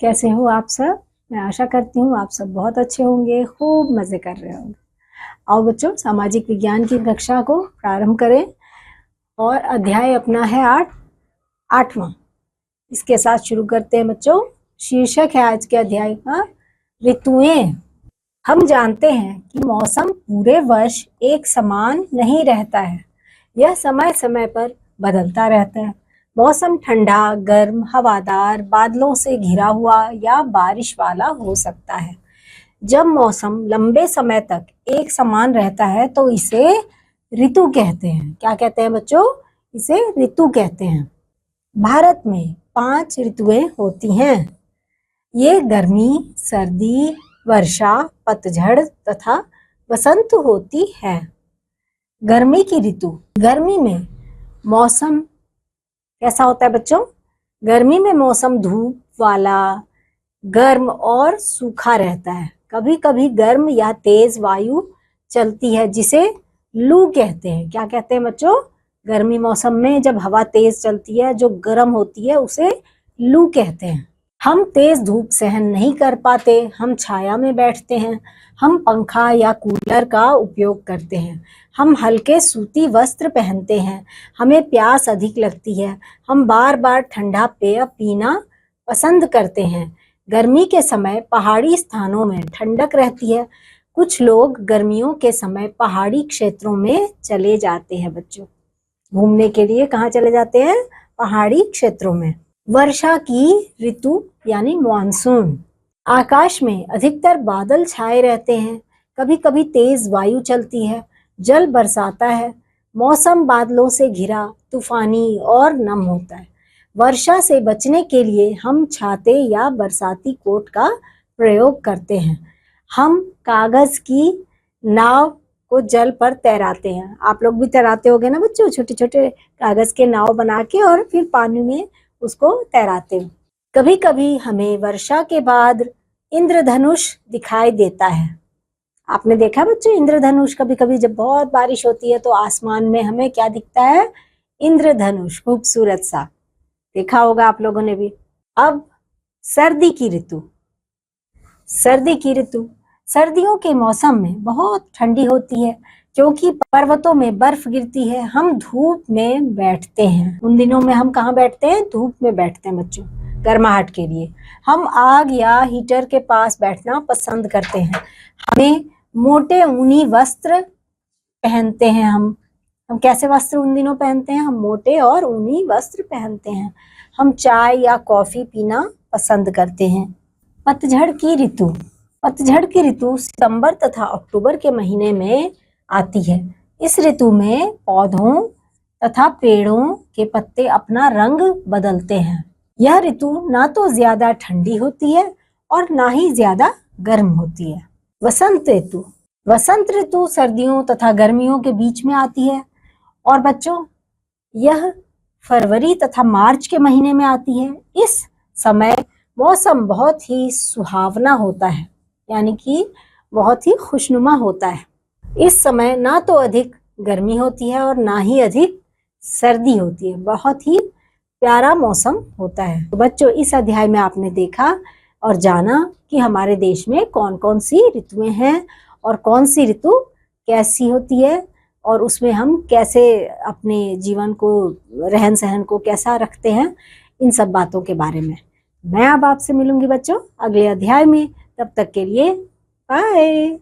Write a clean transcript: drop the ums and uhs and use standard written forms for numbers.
कैसे हो आप सब। मैं आशा करती हूँ आप सब बहुत अच्छे होंगे, खूब मज़े कर रहे होंगे। आओ बच्चों, सामाजिक विज्ञान की कक्षा को प्रारंभ करें और अध्याय अपना है 8वां। इसके साथ शुरू करते हैं बच्चों। शीर्षक है आज के अध्याय का ऋतुएं। हम जानते हैं कि मौसम पूरे वर्ष एक समान नहीं रहता है, यह समय समय पर बदलता रहता है। मौसम ठंडा, गर्म, हवादार, बादलों से घिरा हुआ या बारिश वाला हो सकता है। जब मौसम लंबे समय तक एक समान रहता है तो इसे ऋतु कहते हैं। क्या कहते हैं बच्चों? इसे ऋतु कहते हैं। भारत में 5 ऋतुएं होती हैं। ये गर्मी, सर्दी, वर्षा, पतझड़ तथा वसंत होती है। गर्मी की ऋतु। गर्मी में मौसम कैसा होता है बच्चों? गर्मी में मौसम धूप वाला, गर्म और सूखा रहता है। कभी कभी गर्म या तेज वायु चलती है जिसे लू कहते हैं। क्या कहते हैं बच्चों? गर्मी मौसम में जब हवा तेज चलती है, जो गर्म होती है, उसे लू कहते हैं। हम तेज धूप सहन नहीं कर पाते, हम छाया में बैठते हैं, हम पंखा या कूलर का उपयोग करते हैं, हम हल्के सूती वस्त्र पहनते हैं, हमें प्यास अधिक लगती है, हम बार बार ठंडा पेय पीना पसंद करते हैं। गर्मी के समय पहाड़ी स्थानों में ठंडक रहती है। कुछ लोग गर्मियों के समय पहाड़ी क्षेत्रों में चले जाते हैं बच्चों। घूमने के लिए कहाँ चले जाते हैं? पहाड़ी क्षेत्रों में। वर्षा की ऋतु यानी मानसून। आकाश में अधिकतर बादल छाए रहते हैं, कभी कभी तेज वायु चलती है, जल बरसाता है, मौसम बादलों से घिरा, तूफानी और नम होता है। वर्षा से बचने के लिए हम छाते या बरसाती कोट का प्रयोग करते हैं। हम कागज की नाव को जल पर तैराते हैं। आप लोग भी तैराते होंगे ना बच्चों, छोटे छोटे कागज के नाव बना के और फिर पानी में उसको तैराते हैं। कभी कभी हमें वर्षा के बाद इंद्रधनुष दिखाई देता है। आपने देखा बच्चों इंद्रधनुष? कभी कभी जब बहुत बारिश होती है तो आसमान में हमें क्या दिखता है? इंद्रधनुष, खूबसूरत सा। देखा होगा आप लोगों ने भी। अब सर्दी की ऋतु। सर्दी की ऋतु सर्दियों के मौसम में बहुत ठंडी होती है क्योंकि पर्वतों में बर्फ गिरती है। हम धूप में बैठते हैं। उन दिनों में हम कहाँ बैठते हैं? धूप में बैठते हैं बच्चों, गर्माहट के लिए। हम आग या हीटर के पास बैठना पसंद करते हैं। हमें मोटे ऊनी वस्त्र पहनते हैं। हम कैसे वस्त्र उन दिनों पहनते हैं? हम मोटे और ऊनी वस्त्र पहनते हैं। हम चाय या कॉफी पीना पसंद करते हैं। पतझड़ की ऋतु। पतझड़ की ऋतु सितंबर तथा अक्टूबर के महीने में आती है। इस ऋतु में पौधों तथा पेड़ों के पत्ते अपना रंग बदलते हैं। यह ऋतु ना तो ज्यादा ठंडी होती है और ना ही ज्यादा गर्म होती है। वसंत ऋतु। वसंत ऋतु सर्दियों तथा गर्मियों के बीच में आती है और बच्चों यह फरवरी तथा मार्च के महीने में आती है। इस समय मौसम बहुत ही सुहावना होता है, यानी कि बहुत ही खुशनुमा होता है। इस समय ना तो अधिक गर्मी होती है और ना ही अधिक सर्दी होती है। बहुत ही प्यारा मौसम होता है। तो बच्चों इस अध्याय में आपने देखा और जाना कि हमारे देश में कौन कौन सी ऋतुएं हैं और कौन सी ऋतु कैसी होती है और उसमें हम कैसे अपने जीवन को, रहन सहन को कैसा रखते हैं, इन सब बातों के बारे में। मैं अब आपसे मिलूंगी बच्चों अगले अध्याय में। तब तक के लिए बाय।